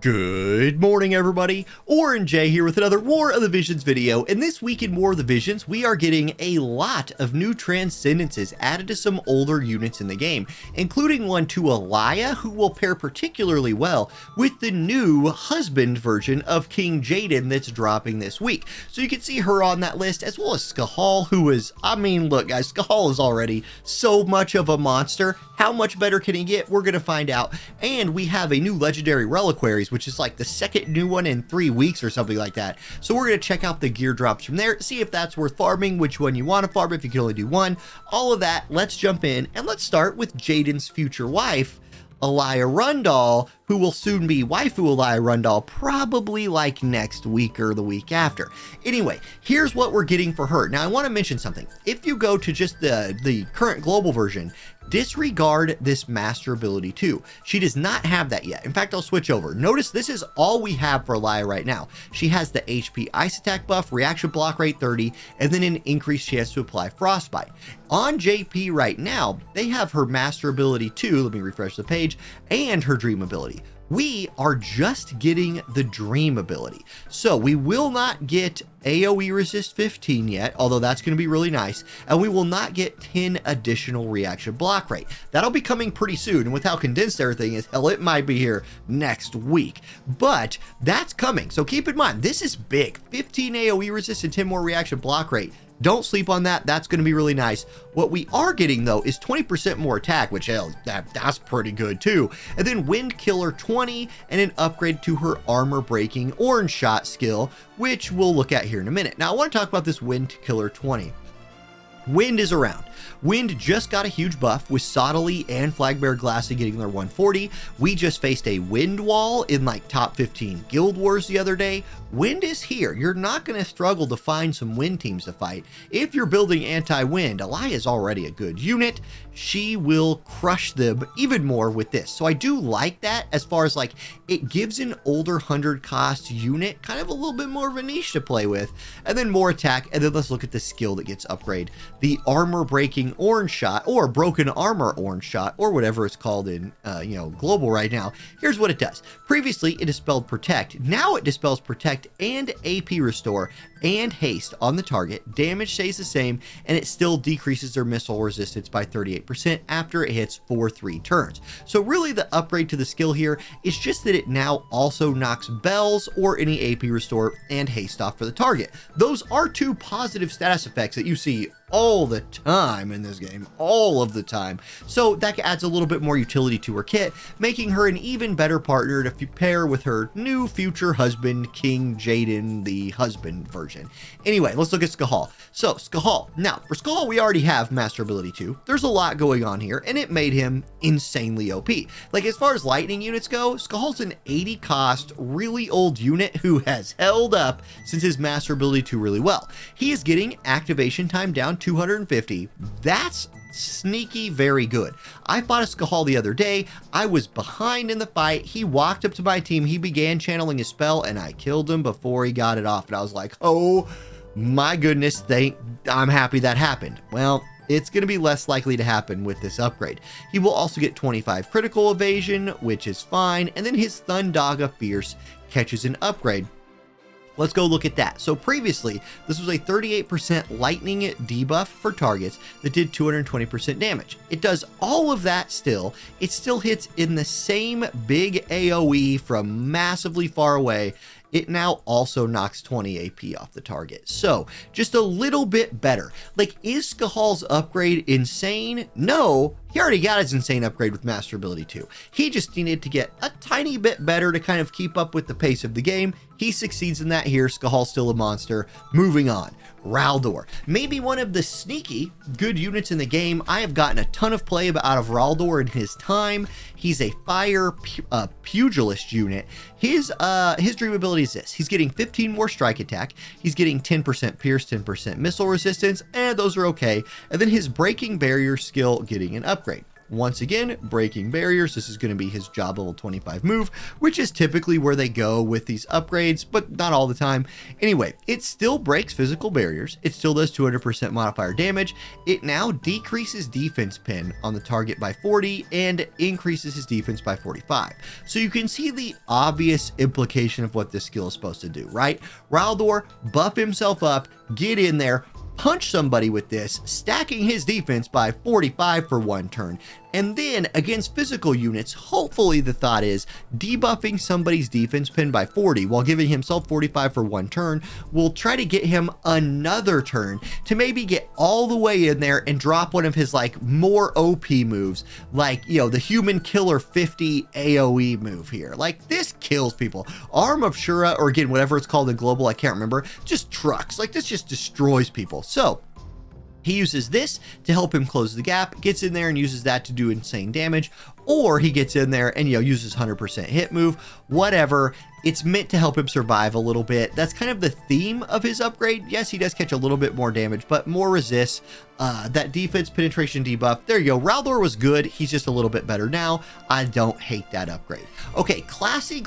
Good morning, everybody. Orin J here with another War of the Visions video, and this week in War of the Visions, we are getting a lot of new transcendences added to some older units in the game, including one to Elia, who will pair particularly well with the new husband version of King Jaden that's dropping this week. So you can see her on that list, as well as Skahal, who is, look guys, Skahal is already so much of a monster. How much better can he get? We're going to find out. And we have a new legendary reliquaries, which is like the second new one in 3 weeks or something like that. So we're going to check out the gear drops from there, see if that's worth farming, which one you want to farm if you can only do one, all of that. Let's jump in and let's start with Jaden's future wife, Elia Rundall, who will soon be waifu Elia Rundall, probably like next week or the week after. Anyway, here's what we're getting for her. Now, I want to mention something. If you go to just the current global version, disregard this master ability 2. She does not have that yet. In fact, I'll switch over. Notice this is all we have for Elia right now. She has the HP ice attack buff, reaction block rate 30, and then an increased chance to apply frostbite. On JP right now, they have her master ability 2, let me refresh the page, and her dream ability. We are just getting the dream ability. So we will not get AoE resist 15 yet, although that's going to be really nice. And we will not get 10 additional reaction block rate. That'll be coming pretty soon. And with how condensed everything is, hell, it might be here next week. But that's coming. So keep in mind, this is big. 15 AoE resist and 10 more reaction block rate. Don't sleep on that. That's going to be really nice. What we are getting, though, is 20% more attack, which, hell, that's pretty good, too. And then Wind Killer 20 and an upgrade to her armor breaking orange shot skill, which we'll look at here in a minute. Now, I want to talk about this Wind Killer 20. Wind is around. Wind just got a huge buff with Sottily and Flagbearer Glassy getting their 140. We just faced a wind wall in like top 15 guild wars the other day. Wind is here. You're not going to struggle to find some wind teams to fight. If you're building anti-wind, Elia is already a good unit. She will crush them even more with this. So I do like that, as far as like it gives an older 100 cost unit kind of a little bit more of a niche to play with, and then more attack. And then let's look at the skill that gets upgraded. The armor breaking orange shot, or broken armor orange shot, or whatever it's called in global right now. Here's what it does. Previously it dispelled protect. Now it dispels protect and AP restore and haste on the target. Damage stays the same, and it still decreases their missile resistance by 38% after it hits 3 turns. So really the upgrade to the skill here is just that it now also knocks bells or any AP restore and haste off for the target. Those are 2 positive status effects that you see all the time in this game, all of the time. So that adds a little bit more utility to her kit, making her an even better partner to pair with her new future husband, King Jaden, the husband version. Anyway, let's look at Skahal. So Skahal, now for Skahal, we already have master ability 2. There's a lot going on here, and it made him insanely OP. Like, as far as lightning units go, Skahal's an 80 cost, really old unit who has held up since his master ability 2 really well. He is getting activation time down 250. That's sneaky very good. I fought a Skahal the other day. I was behind in the fight. He walked up to my team. He began channeling his spell, and I killed him before he got it off. And I was like, oh my goodness, I'm happy that happened. Well, it's going to be less likely to happen with this upgrade. He will also get 25 critical evasion, which is fine. And then his Thundaga Fierce catches an upgrade. Let's go look at that. So previously, this was a 38% lightning debuff for targets that did 220% damage. It does all of that still. It still hits in the same big AoE from massively far away. It now also knocks 20 AP off the target. So just a little bit better. Like, is Skahal's upgrade insane? No, he already got his insane upgrade with master ability 2. He just needed to get a tiny bit better to kind of keep up with the pace of the game. He succeeds in that here. Skahal's still a monster. Moving on. Raldor, maybe one of the sneaky good units in the game. I have gotten a ton of play out of Raldor in his time. He's a fire pugilist unit. His dream ability is this. He's getting 15 more strike attack. He's getting 10% pierce, 10% missile resistance, and those are okay. And then his breaking barrier skill getting an upgrade. once again, breaking barriers. This is going to be his job level 25 move, which is typically where they go with these upgrades, but not all the time. Anyway, it still breaks physical barriers. It still does 200% modifier damage. It now decreases defense pin on the target by 40 and increases his defense by 45. So you can see the obvious implication of what this skill is supposed to do, right? Raldor, buff himself up, get in there, punch somebody with this, stacking his defense by 45 for one turn. And then against physical units, hopefully the thought is debuffing somebody's defense pin by 40 while giving himself 45 for one turn will try to get him another turn to maybe get all the way in there and drop one of his like more OP moves, like, you know, the human killer 50 AoE move here. Like, this kills people. Arm of Shura, or again, whatever it's called in global, I can't remember, just trucks. Like, this just destroys people. So he uses this to help him close the gap, gets in there and uses that to do insane damage, or he gets in there and, you know, uses 100% hit move, whatever. It's meant to help him survive a little bit. That's kind of the theme of his upgrade. Yes, he does catch a little bit more damage, but more resists. That defense penetration debuff, there you go. Raldor was good. He's just a little bit better now. I don't hate that upgrade. Okay, Glassy,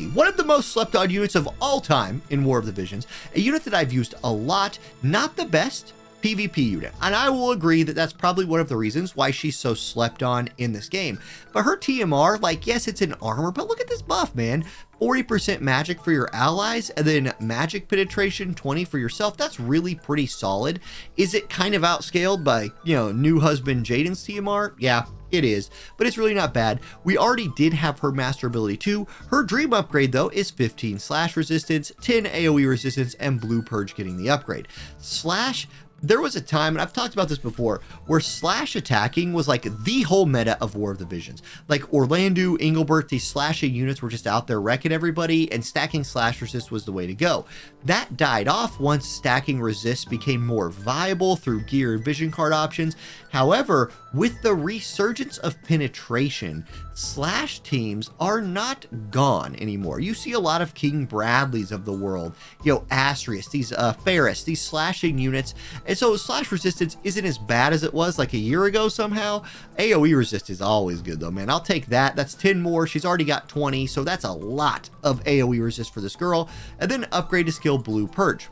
one of the most slept on units of all time in War of the Visions, a unit that I've used a lot, not the best PvP unit, and I will agree that that's probably one of the reasons why she's so slept on in this game. But her TMR, like, yes, it's an armor, but look at this buff, man. 40% magic for your allies, and then magic penetration 20 for yourself. That's really pretty solid. Is it kind of outscaled by, you know, new husband Jaden's TMR? Yeah, it is, but it's really not bad. We already did have her master ability too. Her dream upgrade though is 15 slash resistance, 10 AoE resistance, and blue purge getting the upgrade. Slash, there was a time, and I've talked about this before, where slash attacking was like the whole meta of War of the Visions. Like Orlando, Engelbert, these slashing units were just out there wrecking everybody, and stacking slash resist was the way to go. That died off once stacking resist became more viable through gear and vision card options. However, with the resurgence of penetration, slash teams are not gone anymore. You see a lot of King Bradleys of the world, you know, Astrius, these Ferris, these slashing units. And so slash resistance isn't as bad as it was like a year ago somehow. AoE resist is always good though, man. I'll take that. That's 10 more. She's already got 20, so that's a lot of AoE resist for this girl. And then upgrade to skill Blue Purge.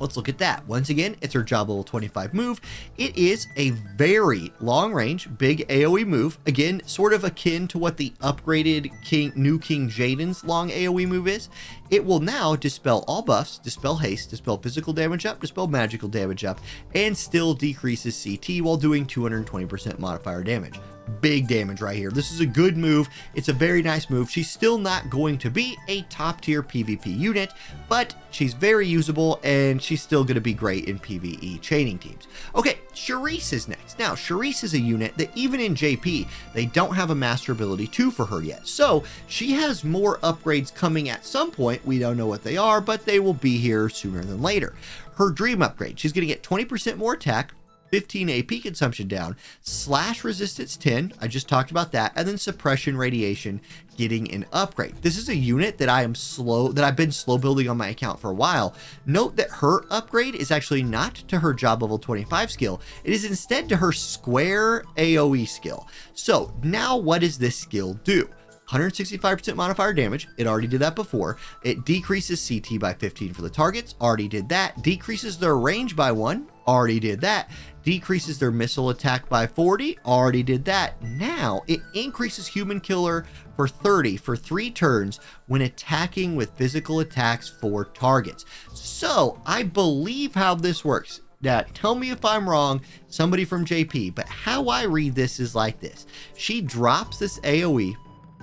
Let's look at that. Once again, it's her job level 25 move. It is a very long range, big AoE move. Again, sort of akin to what the upgraded new King Jaden's long AoE move is. It will now dispel all buffs, dispel haste, dispel physical damage up, dispel magical damage up, and still decreases CT while doing 220% modifier damage. Big damage right here. This is a good move. It's a very nice move. She's still not going to be a top tier PvP unit, but she's very usable and she's still going to be great in PvE chaining teams. Okay, Charisse is next. Now, Charisse is a unit that even in JP, they don't have a master ability 2 for her yet. So she has more upgrades coming at some point. We don't know what they are, but they will be here sooner than later. Her dream upgrade, she's going to get 20% more attack, 15 AP consumption down, slash resistance 10, I just talked about that, and then suppression radiation getting an upgrade. This is a unit that I've been slow building on my account for a while. Note that her upgrade is actually not to her job level 25 skill. It is instead to her square AoE skill. So now what does this skill do? 165% modifier damage. It already did that before. It decreases CT by 15 for the targets. Already did that. Decreases their range by 1. Already did that. Decreases their missile attack by 40. Already did that. Now it increases human killer for 30 for 3 turns when attacking with physical attacks for targets. So I believe how this works. Now, tell me if I'm wrong, somebody from JP, but how I read this is like this. She drops this AoE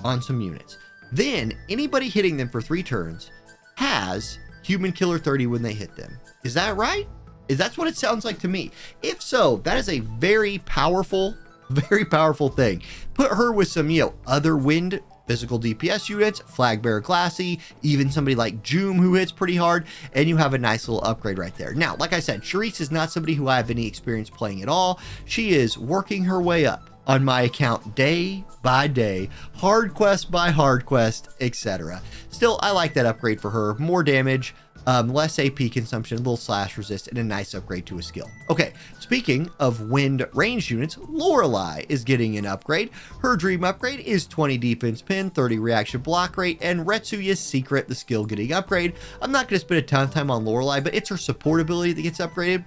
on some units. Then anybody hitting them for 3 turns has human killer 30 when they hit them. Is that right? That's what it sounds like to me. If so, that is a very powerful thing. Put her with some, you know, other wind physical DPS units, flag bearer Glassy, even somebody like Joom who hits pretty hard, and you have a nice little upgrade right there. Now, like I said, Charisse is not somebody who I have any experience playing at all. She is working her way up on my account day by day, hard quest by hard quest, etc. Still, I like that upgrade for her. More damage, less AP consumption, a little slash resist, and a nice upgrade to a skill. Okay, speaking of wind range units, Lorelei is getting an upgrade. Her dream upgrade is 20 defense pin, 30 reaction block rate, and Retsuya's secret, the skill getting upgrade. I'm not going to spend a ton of time on Lorelei, but it's her support ability that gets upgraded.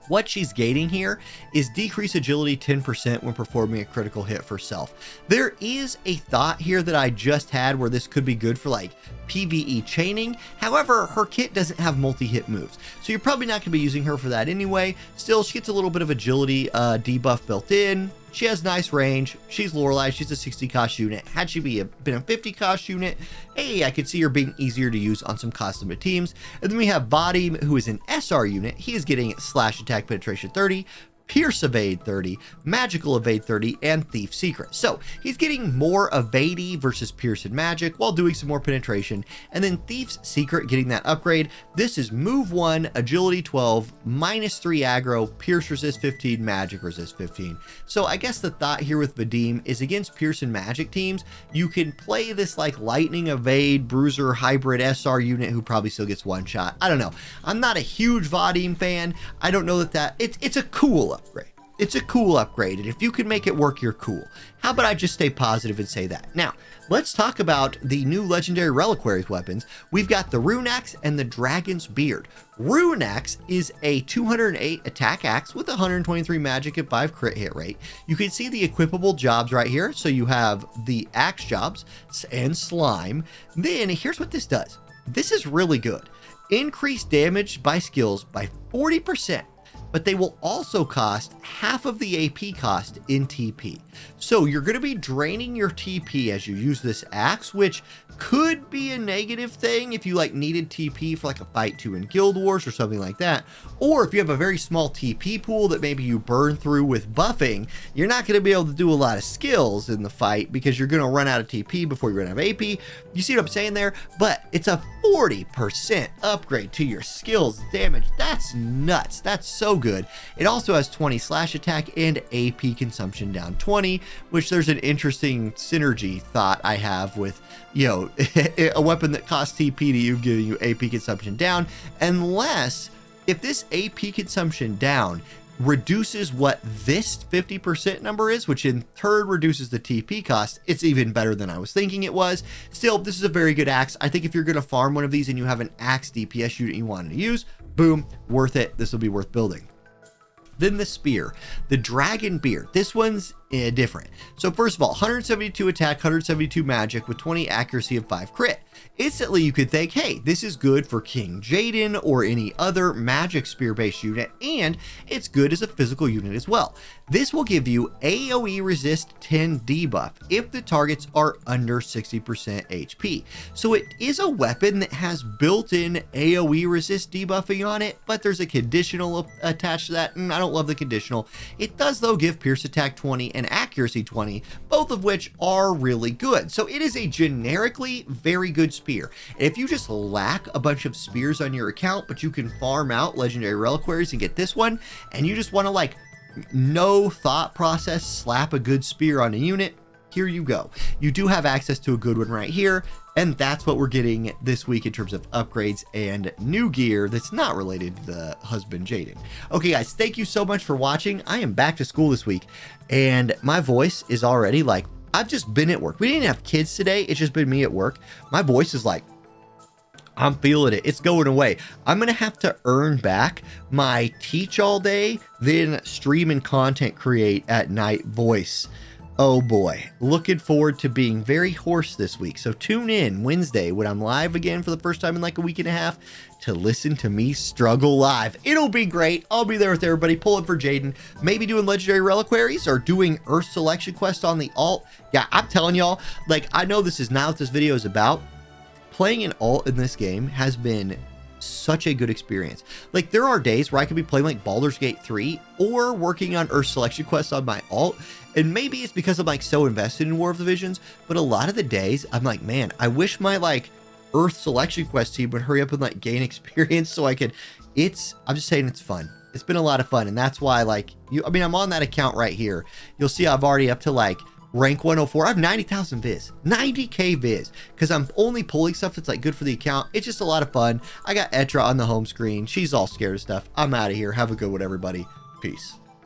What she's gaining here is decrease agility 10% when performing a critical hit for self. There is a thought here that I just had where this could be good for like PvE chaining. However, her kit doesn't have multi-hit moves, so you're probably not going to be using her for that anyway. Still, she gets a little bit of agility debuff built in. She has nice range. She's Lorelei. She's a 60 cost unit. Had she been a 50 cost unit, hey, I could see her being easier to use on some custom teams. And then we have Vadim, who is an SR unit. He is getting slash attack penetration 30, Pierce evade 30, magical evade 30, and thief secret. So he's getting more evadey versus pierce and magic while doing some more penetration. And then thief's secret getting that upgrade. This is move 1, agility 12, -3 aggro, pierce resist 15, magic resist 15. So I guess the thought here with Vadim is against pierce and magic teams, you can play this like lightning evade bruiser hybrid SR unit who probably still gets one shot. I don't know. I'm not a huge Vadim fan. I don't know that it's a cool upgrade. It's a cool upgrade, and if you can make it work, you're cool. How about I just stay positive and say that? Now, let's talk about the new legendary reliquaries weapons. We've got the Rune Axe and the Dragon's Beard. Rune Axe is a 208 attack axe with 123 magic and 5 crit hit rate. You can see the equipable jobs right here. So you have the axe jobs and slime. Then here's what this does. This is really good. Increase damage by skills by 40%. But they will also cost half of the AP cost in TP. So you're going to be draining your TP as you use this axe, which could be a negative thing if you like needed TP for like a fight 2 in Guild Wars or something like that. Or if you have a very small TP pool that maybe you burn through with buffing, you're not going to be able to do a lot of skills in the fight because you're going to run out of TP before you're going to have AP. You see what I'm saying there? But it's a 40% upgrade to your skills damage. That's nuts. That's so good. It also has 20 slash attack and AP consumption down 20, which there's an interesting synergy thought I have with, you know, a weapon that costs TP to you giving you AP consumption down, unless if this AP consumption down reduces what this 50% number is, which in turn reduces the TP cost, it's even better than I was thinking it was. Still, this is a very good axe. I think if you're going to farm one of these and you have an axe DPS unit you wanted to use, boom, worth it. This will be worth building. Then the spear, the Dragon Beard. This one's different. So first of all, 172 attack, 172 magic with 20 accuracy and 5 crit. Instantly you could think, hey, this is good for King Jaden or any other magic spear based unit, and it's good as a physical unit as well. This will give you AoE resist 10 debuff if the targets are under 60% HP. So it is a weapon that has built-in AoE resist debuffing on it, but there's a conditional attached to that, and I don't love the conditional. It does though give pierce attack 20 and accuracy 20, both of which are really good. So it is a generically very good spear. And if you just lack a bunch of spears on your account, but you can farm out legendary reliquaries and get this one, and you just want to like no thought process slap a good spear on a unit, here you go. You do have access to a good one right here, and that's what we're getting this week in terms of upgrades and new gear that's not related to the husband Jaden. Okay guys, thank you so much for watching. I am back to school this week, and my voice is already like, I've just been at work. We didn't have kids today. It's just been me at work. My voice is like, I'm feeling it. It's going away. I'm going to have to earn back my teach all day, then stream and content create at night voice. Oh boy, looking forward to being very hoarse this week. So tune in Wednesday when I'm live again for the first time in like a week and a half to listen to me struggle live. It'll be great. I'll be there with everybody, pulling for Jaden, maybe doing legendary reliquaries or doing Earth selection quest on the alt. Yeah, I'm telling y'all, like, I know this is not what this video is about. Playing an alt in this game has been such a good experience. Like, there are days where I could be playing like Baldur's Gate 3 or working on Earth selection quests on my alt, and maybe it's because I'm like so invested in War of the Visions, but a lot of the days I'm like, man, I wish my like Earth selection quest team would hurry up and like gain experience so I could. I'm just saying, it's fun. It's been a lot of fun, and that's why, like, I'm on that account right here. You'll see I've already up to like rank 104. I have 90,000 viz, 90k viz, because I'm only pulling stuff that's like good for the account. It's just a lot of fun. I got Etra on the home screen. She's all scared of stuff. I'm out of here. Have a good one, everybody. Peace.